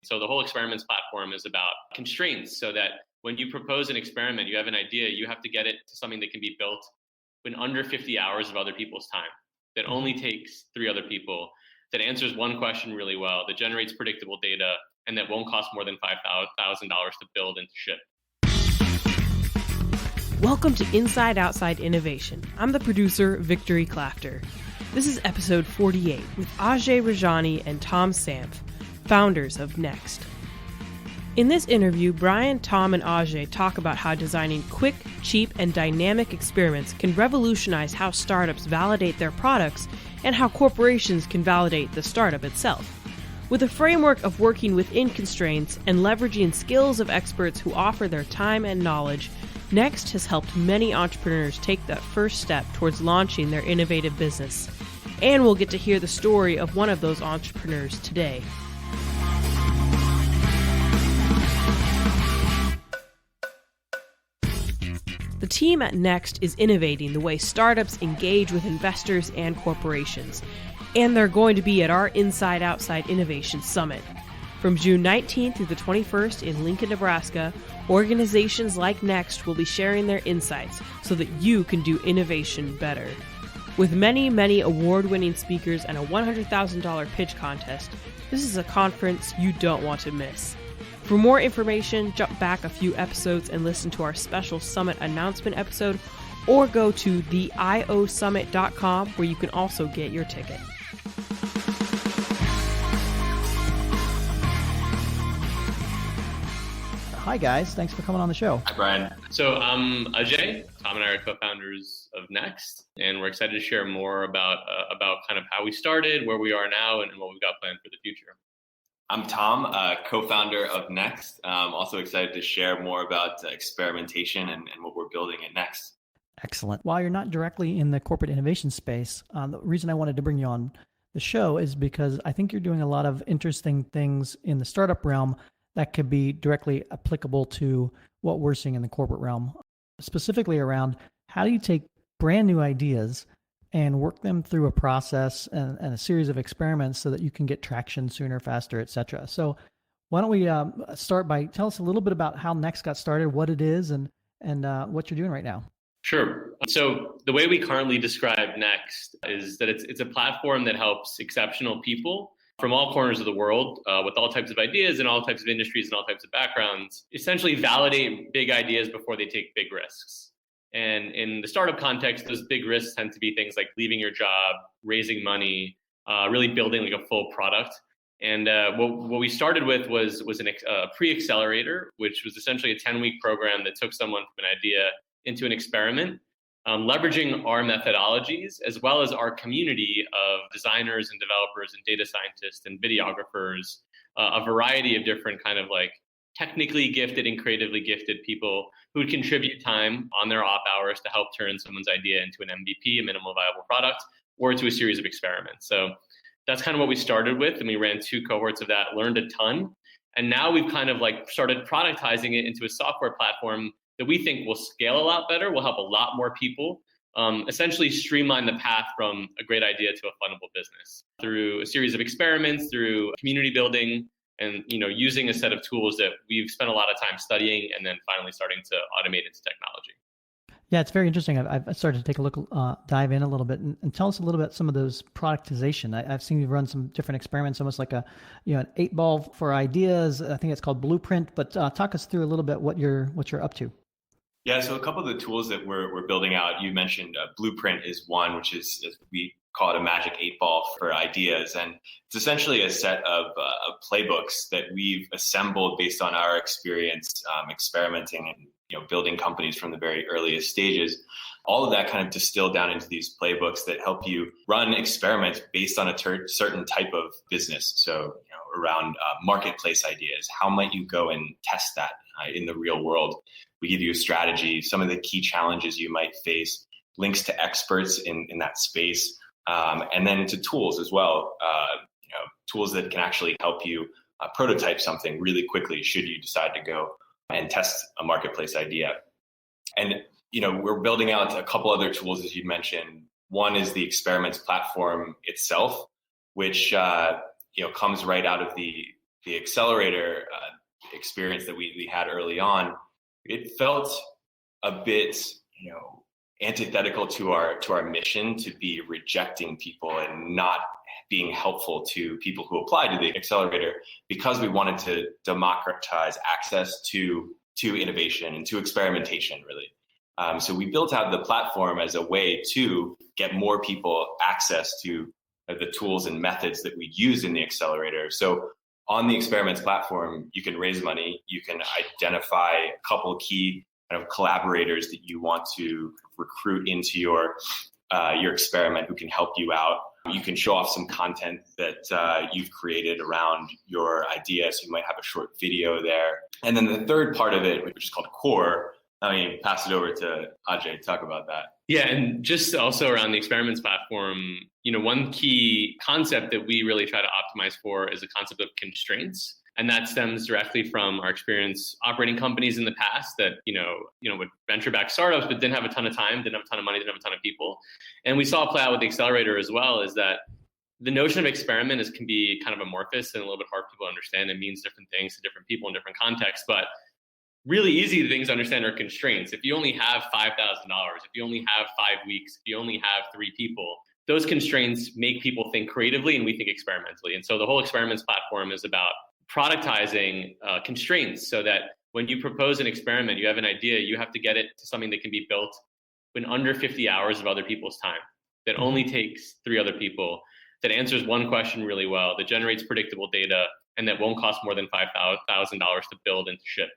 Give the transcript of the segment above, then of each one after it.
So the whole experiments platform is about constraints so that when you propose an experiment, you have an idea, you have to get it to something that can be built in under 50 hours of other people's time, that only takes 3 other people, that answers one question really well, that generates predictable data, and that won't cost more than $5,000 to build and to ship. Welcome to Inside Outside Innovation. I'm the producer, Victory Clafter. This is episode 48 with Ajay Rajani and Tom Samph, founders of Next. In this interview, Brian, Tom, and Ajay talk about how designing quick, cheap, and dynamic experiments can revolutionize how startups validate their products and how corporations can validate the startup itself. With a framework of working within constraints and leveraging skills of experts who offer their time and knowledge, Next has helped many entrepreneurs take that first step towards launching their innovative business. And we'll get to hear the story of one of those entrepreneurs today. The team at Next is innovating the way startups engage with investors and corporations. And they're going to be at our Inside Outside Innovation Summit. From June 19th through the 21st in Lincoln, Nebraska, organizations like Next will be sharing their insights so that you can do innovation better. With many, many award-winning speakers and a $100,000 pitch contest, this is a conference you don't want to miss. For more information, jump back a few episodes and listen to our special summit announcement episode, or go to theiosummit.com where you can also get your ticket. Hi guys, thanks for coming on the show. Hi Brian. So Ajay, Tom and I are co-founders of Next, and we're excited to share more about kind of how we started, where we are now, and what we've got planned for the future. I'm Tom, co-founder of Next. I'm also excited to share more about experimentation and what we're building at Next. Excellent. While you're not directly in the corporate innovation space, the reason I wanted to bring you on the show is because I think you're doing a lot of interesting things in the startup realm that could be directly applicable to what we're seeing in the corporate realm, specifically around how do you take brand new ideas and work them through a process and a series of experiments so that you can get traction sooner, faster, et cetera. So why don't we start by tell us a little bit about how Next got started, what it is, and what you're doing right now. Sure. So the way we currently describe Next is that it's a platform that helps exceptional people from all corners of the world with all types of ideas and all types of industries and all types of backgrounds, essentially validate big ideas before they take big risks. And in the startup context, those big risks tend to be things like leaving your job, raising money, really building like a full product. And what we started with was a pre-accelerator, which was essentially a 10-week program that took someone from an idea into an experiment, leveraging our methodologies as well as our community of designers and developers and data scientists and videographers, a variety of different kind of like technically gifted and creatively gifted people who would contribute time on their off hours to help turn someone's idea into an MVP, a minimal viable product, or to a series of experiments. So that's kind of what we started with, and we ran 2 cohorts of that, learned a ton, and now we've kind of like started productizing it into a software platform that we think will scale a lot better, will help a lot more people, essentially streamline the path from a great idea to a fundable business through a series of experiments, through community building, and using a set of tools that we've spent a lot of time studying and then finally starting to automate into technology. Yeah, it's very interesting. I've started to take a look, dive in a little bit, and tell us a little bit some of those productization. I've seen you run some different experiments, almost like an 8-ball for ideas. I think it's called Blueprint. But talk us through a little bit what you're up to. Yeah, so a couple of the tools that we're building out, you mentioned Blueprint is one, which is, we call it a magic 8-ball for ideas. And it's essentially a set of playbooks that we've assembled based on our experience experimenting and building companies from the very earliest stages. All of that kind of distilled down into these playbooks that help you run experiments based on a certain type of business. So around marketplace ideas, how might you go and test that in the real world? We give you a strategy, some of the key challenges you might face, links to experts in that space, and then to tools as well. Tools that can actually help you prototype something really quickly should you decide to go and test a marketplace idea. And we're building out a couple other tools, as you mentioned. One is the experiments platform itself, which comes right out of the the accelerator experience that we had early on, it felt a bit, antithetical to our mission to be rejecting people and not being helpful to people who apply to the accelerator, because we wanted to democratize access to innovation and to experimentation, really. So we built out the platform as a way to get more people access to the tools and methods that we use in the accelerator. So on the experiments platform, you can raise money, you can identify a couple of key kind of collaborators that you want to recruit into your experiment who can help you out. You can show off some content that you've created around your idea. So you might have a short video there. And then the third part of it, which is called core, pass it over to Ajay to talk about that. Yeah, and just also around the experiments platform, one key concept that we really try to optimize for is the concept of constraints. And that stems directly from our experience operating companies in the past that, with venture-backed startups, but didn't have a ton of time, didn't have a ton of money, didn't have a ton of people. And we saw it play out with the accelerator as well, is that the notion of experiment can be kind of amorphous and a little bit hard for people to understand. It means different things to different people in different contexts, but really easy things to understand are constraints. If you only have $5,000, if you only have 5 weeks, if you only have 3 people, those constraints make people think creatively and we think experimentally. And so the whole experiments platform is about productizing constraints so that when you propose an experiment, you have an idea, you have to get it to something that can be built in under 50 hours of other people's time, that only takes 3 other people, that answers one question really well, that generates predictable data, and that won't cost more than $5,000 to build and to ship.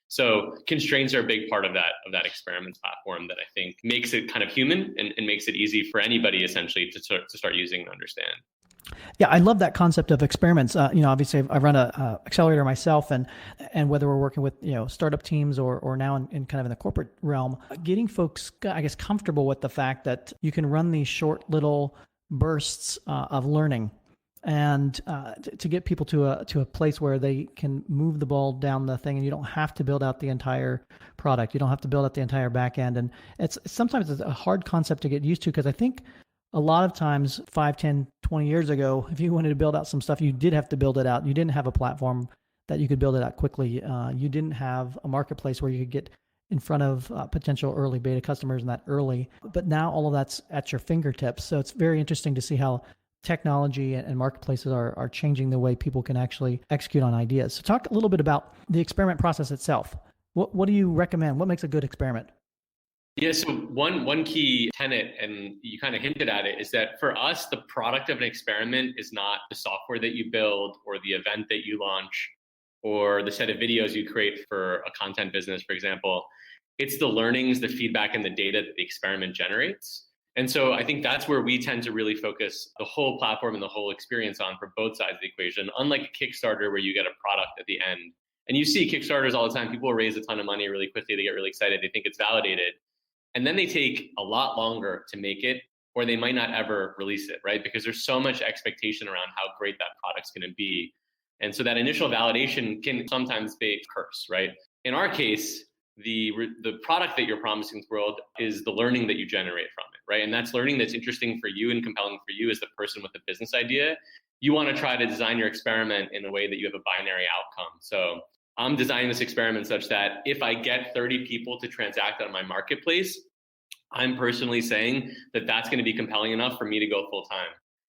So constraints are a big part of that experiments platform that I think makes it kind of human and makes it easy for anybody essentially to start using and understand. Yeah, I love that concept of experiments. Obviously, I run a accelerator myself, and whether we're working with startup teams or now in kind of in the corporate realm, getting folks, I guess, comfortable with the fact that you can run these short little bursts of learning, and to get people to a place where they can move the ball down the thing, and you don't have to build out the entire product, you don't have to build out the entire back end, and sometimes it's a hard concept to get used to, because I think a lot of times 5, 10, 20 years ago, if you wanted to build out some stuff, you did have to build it out. You didn't have a platform that you could build it out quickly. You didn't have a marketplace where you could get in front of potential early beta customers and that early. But now all of that's at your fingertips. So it's very interesting to see how technology and marketplaces are changing the way people can actually execute on ideas. So talk a little bit about the experiment process itself. What do you recommend? What makes a good experiment? Yeah, so one key tenet, and you kind of hinted at it, is that for us, the product of an experiment is not the software that you build or the event that you launch or the set of videos you create for a content business, for example. It's the learnings, the feedback, and the data that the experiment generates. And so I think that's where we tend to really focus the whole platform and the whole experience on for both sides of the equation, unlike a Kickstarter where you get a product at the end. And you see Kickstarters all the time. People raise a ton of money really quickly. They get really excited. They think it's validated. And then they take a lot longer to make it, or they might not ever release it, right? Because there's so much expectation around how great that product's going to be. And so that initial validation can sometimes be a curse, right? In our case, the product that you're promising to the world is the learning that you generate from it, right? And that's learning that's interesting for you and compelling for you as the person with the business idea. You want to try to design your experiment in a way that you have a binary outcome. So I'm designing this experiment such that if I get 30 people to transact on my marketplace, I'm personally saying that that's going to be compelling enough for me to go full time.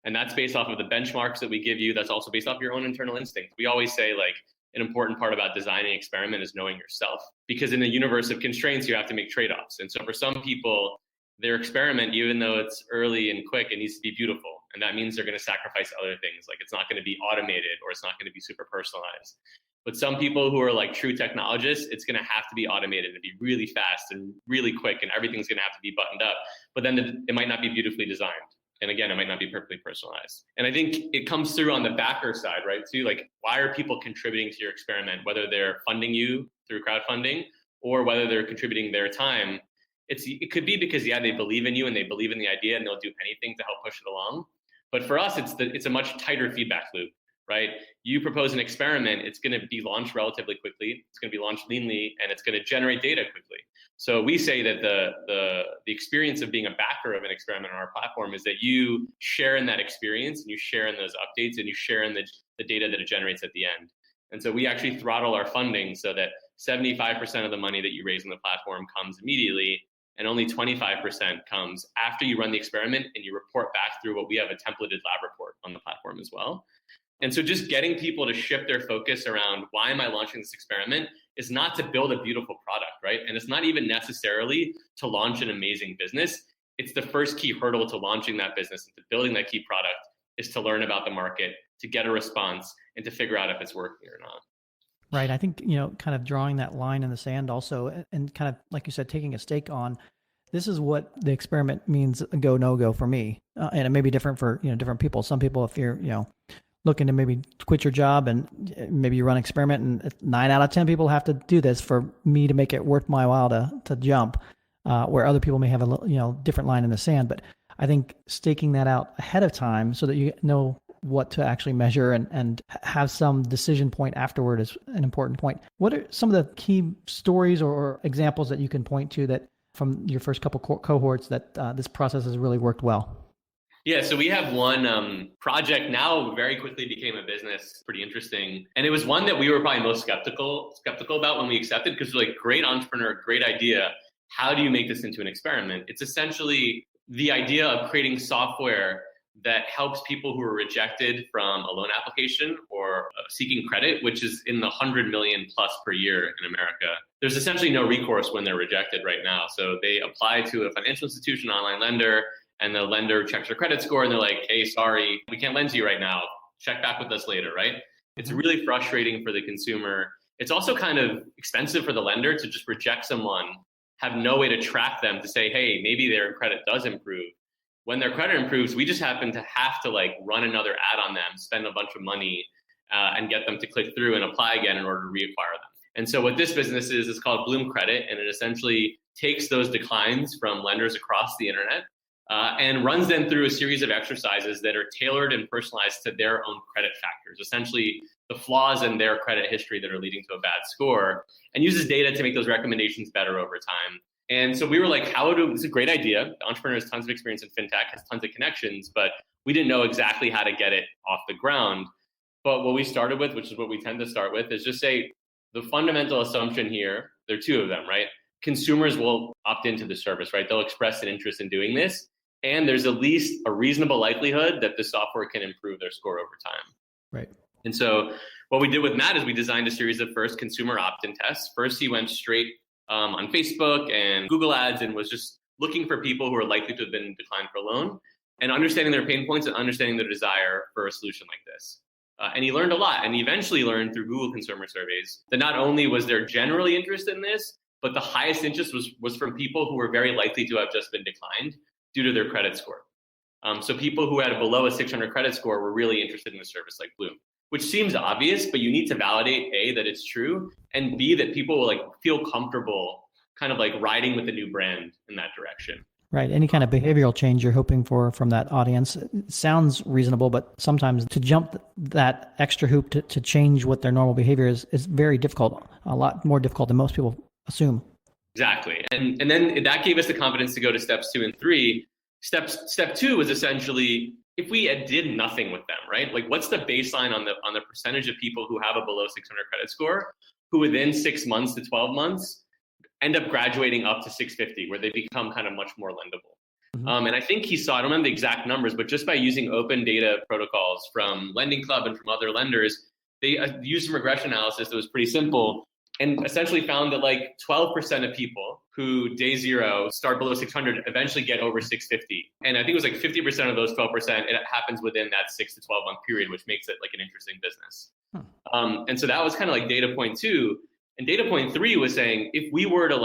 And that's based off of the benchmarks that we give you. That's also based off your own internal instinct. We always say an important part about designing an experiment is knowing yourself, because in the universe of constraints, you have to make trade-offs. And so for some people, their experiment, even though it's early and quick, it needs to be beautiful. And that means they're going to sacrifice other things. Like it's not going to be automated or it's not going to be super personalized. But some people who are true technologists, it's going to have to be automated and be really fast and really quick, and everything's going to have to be buttoned up. But then it might not be beautifully designed. And again, it might not be perfectly personalized. And I think it comes through on the backer side, right? Too, why are people contributing to your experiment, whether they're funding you through crowdfunding or whether they're contributing their time? It could be because, they believe in you and they believe in the idea and they'll do anything to help push it along. But for us, it's a much tighter feedback loop. Right? You propose an experiment, it's going to be launched relatively quickly, it's going to be launched leanly, and it's going to generate data quickly. So we say that the experience of being a backer of an experiment on our platform is that you share in that experience and you share in those updates and you share in the data that it generates at the end. And so we actually throttle our funding so that 75% of the money that you raise on the platform comes immediately, and only 25% comes after you run the experiment and you report back through what we have a templated lab report on the platform as well. And so just getting people to shift their focus around why am I launching this experiment is not to build a beautiful product, right? And it's not even necessarily to launch an amazing business. It's the first key hurdle to launching that business and to building that key product is to learn about the market, to get a response, and to figure out if it's working or not. Right. I think, kind of drawing that line in the sand also, and kind of, like you said, taking a stake on, this is what the experiment means, go, no go for me. And it may be different for, different people. Some people, if you're, looking to maybe quit your job and maybe you run an experiment and 9 out of 10 people have to do this for me to make it worth my while to jump, where other people may have a different line in the sand. But I think staking that out ahead of time so that you know what to actually measure and have some decision point afterward is an important point. What are some of the key stories or examples that you can point to that from your first couple cohorts that this process has really worked well? Yeah, so we have one project now very quickly became a business, pretty interesting. And it was one that we were probably most skeptical about when we accepted, because we're like, great entrepreneur, great idea. How do you make this into an experiment? It's essentially the idea of creating software that helps people who are rejected from a loan application or seeking credit, which is in the 100 million plus per year in America. There's essentially no recourse when they're rejected right now. So they apply to a financial institution, online lender, and the lender checks their credit score and they're like, hey, sorry, we can't lend to you right now. Check back with us later, right? It's really frustrating for the consumer. It's also kind of expensive for the lender to just reject someone, have no way to track them to say, hey, maybe their credit does improve. When their credit improves, we just happen to have to run another ad on them, spend a bunch of money, and get them to click through and apply again in order to reacquire them. And so what this business is called Bloom Credit, and it essentially takes those declines from lenders across the internet and runs them through a series of exercises that are tailored and personalized to their own credit factors, essentially the flaws in their credit history that are leading to a bad score, and uses data to make those recommendations better over time. And so we were like, this is a great idea. The entrepreneur has tons of experience in fintech, has tons of connections, but we didn't know exactly how to get it off the ground. But what we started with, which is what we tend to start with, is just say the fundamental assumption here, there are two of them, right? Consumers will opt into the service, right? They'll express an interest in doing this. And there's at least a reasonable likelihood that the software can improve their score over time. Right. And so what we did with Matt is we designed a series of first consumer opt-in tests. First, he went straight on Facebook and Google Ads and was just looking for people who are likely to have been declined for a loan and understanding their pain points and understanding their desire for a solution like this. And he learned a lot. And he eventually learned through Google consumer surveys that not only was there generally interest in this, but the highest interest was from people who were very likely to have just been declined due to their credit score. So people who had below a 600 credit score were really interested in a service like Bloom, which seems obvious, but you need to validate A, that it's true, and B, that people will feel comfortable kind of riding with the new brand in that direction. Right. Any kind of behavioral change you're hoping for from that audience sounds reasonable, but sometimes to jump that extra hoop to change what their normal behavior is very difficult, a lot more difficult than most people assume. Exactly. And then that gave us the confidence to go to steps 2 and 3. Step 2 was essentially, if we did nothing with them, right? What's the baseline on the percentage of people who have a below 600 credit score, who within 6 months to 12 months end up graduating up to 650, where they become kind of much more lendable. Mm-hmm. And I think he saw, I don't remember the exact numbers, but just by using open data protocols from Lending Club and from other lenders, they used some regression analysis that was pretty simple and essentially found that 12% of people who day zero start below 600 eventually get over 650. And I think it was 50% of those 12%, it happens within that 6 to 12 month period, which makes it an interesting business. And so that was kind of data point 2. And data point 3 was saying, if we were to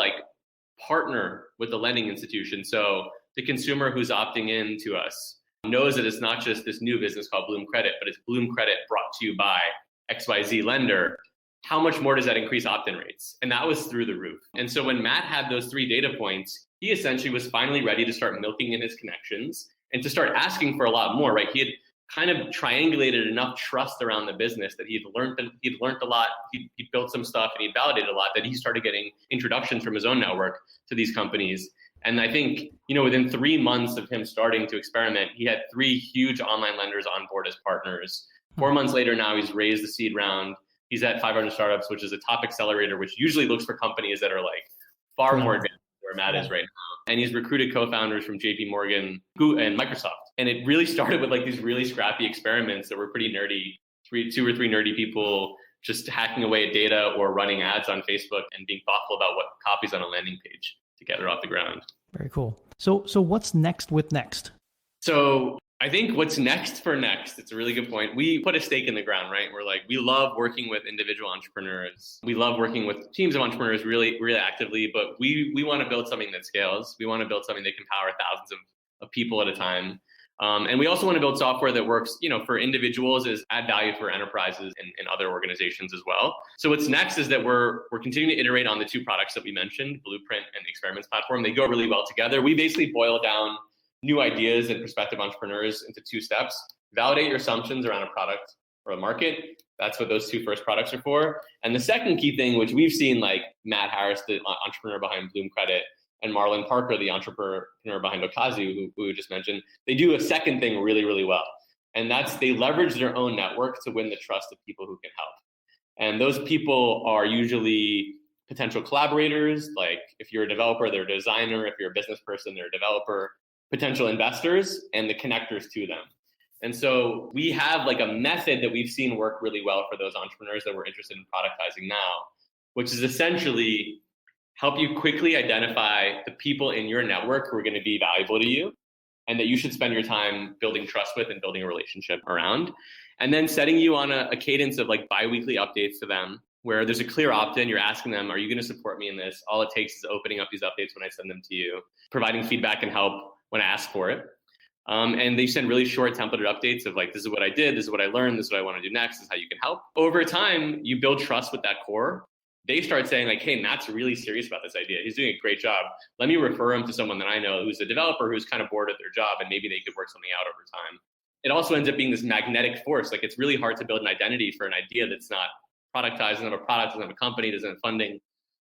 partner with the lending institution, so the consumer who's opting in to us knows that it's not just this new business called Bloom Credit, but it's Bloom Credit brought to you by XYZ lender, how much more does that increase opt-in rates? And that was through the roof. And so when Matt had those 3 data points, he essentially was finally ready to start milking in his connections and to start asking for a lot more, right? He had kind of triangulated enough trust around the business that he'd learned a lot, he built some stuff and he validated a lot, that he started getting introductions from his own network to these companies. And I think, within 3 months of him starting to experiment, he had 3 huge online lenders on board as partners. 4 months later, now he's raised the seed round. He's at 500 Startups, which is a top accelerator, which usually looks for companies that are like far more advanced than where Matt is right now. And he's recruited co-founders from JP Morgan, Google, and Microsoft. And it really started with like these really scrappy experiments that were pretty nerdy, two or three nerdy people just hacking away at data or running ads on Facebook and being thoughtful about what copies on a landing page to get it off the ground. Very cool. So what's next with Nextt? So I think what's next for Nextt, it's a really good point. We put a stake in the ground, right? We're like, we love working with individual entrepreneurs. We love working with teams of entrepreneurs really, really actively, but we want to build something that scales. We want to build something that can power thousands of people at a time. And we also want to build software that works, for individuals, is add value for enterprises and other organizations as well. So what's next is that we're continuing to iterate on the two products that we mentioned, Blueprint and the Experiments platform. They go really well together. We basically boil down new ideas and prospective entrepreneurs into two steps. Validate your assumptions around a product or a market. That's what those two first products are for. And the second key thing, which we've seen like Matt Harris, the entrepreneur behind Bloom Credit, and Marlon Parker, the entrepreneur behind Okazu, who we just mentioned, they do a second thing really, really well. And that's they leverage their own network to win the trust of people who can help. And those people are usually potential collaborators. Like if you're a developer, they're a designer. If you're a business person, they're a developer. Potential investors and the connectors to them. And so we have like a method that we've seen work really well for those entrepreneurs that we're interested in productizing now, which is essentially help you quickly identify the people in your network who are going to be valuable to you and that you should spend your time building trust with and building a relationship around. And then setting you on a cadence of like bi-weekly updates to them where there's a clear opt-in. You're asking them, are you going to support me in this? All it takes is opening up these updates when I send them to you, providing feedback and help when I ask for it. And they send really short templated updates of like, this is what I did, this is what I learned, this is what I want to do next, this is how you can help. Over time, you build trust with that core. They start saying like, hey, Matt's really serious about this idea. He's doing a great job. Let me refer him to someone that I know who's a developer who's kind of bored at their job and maybe they could work something out over time. It also ends up being this magnetic force. Like it's really hard to build an identity for an idea that's not productized, doesn't have a product, doesn't have a company, doesn't have funding.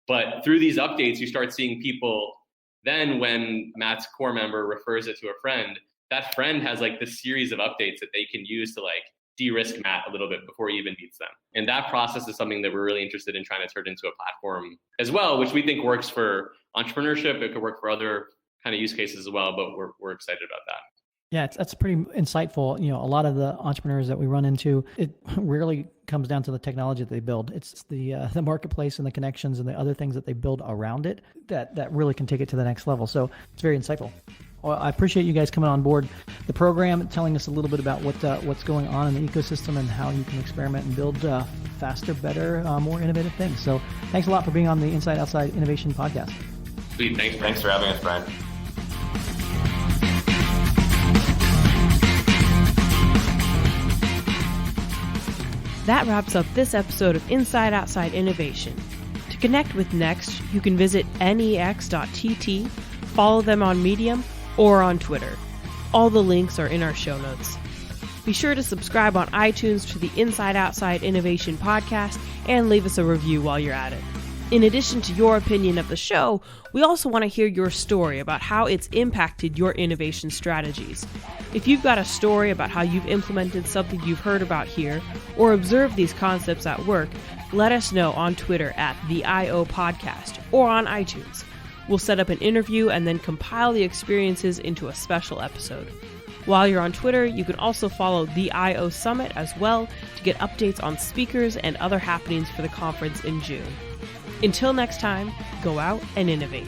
But through these updates, you start seeing people. Then when Matt's core member refers it to a friend, that friend has like this series of updates that they can use to like de-risk Matt a little bit before he even meets them. And that process is something that we're really interested in trying to turn into a platform as well, which we think works for entrepreneurship. It could work for other kind of use cases as well, but we're excited about that. Yeah, that's pretty insightful. A lot of the entrepreneurs that we run into, it rarely comes down to the technology that they build. It's the marketplace and the connections and the other things that they build around it that really can take it to the next level. So it's very insightful. Well, I appreciate you guys coming on board the program, telling us a little bit about what's going on in the ecosystem and how you can experiment and build faster, better, more innovative things. So thanks a lot for being on the Inside Outside Innovation Podcast. Sweet. Thanks for having us, Brian. That wraps up this episode of Inside Outside Innovation. To connect with Nextt, you can visit Nex.tt, follow them on Medium, or on Twitter. All the links are in our show notes. Be sure to subscribe on iTunes to the Inside Outside Innovation podcast and leave us a review while you're at it. In addition to your opinion of the show, we also want to hear your story about how it's impacted your innovation strategies. If you've got a story about how you've implemented something you've heard about here or observed these concepts at work, let us know on Twitter at the IO Podcast or on iTunes. We'll set up an interview and then compile the experiences into a special episode. While you're on Twitter, you can also follow the IO Summit as well to get updates on speakers and other happenings for the conference in June. Until next time, go out and innovate.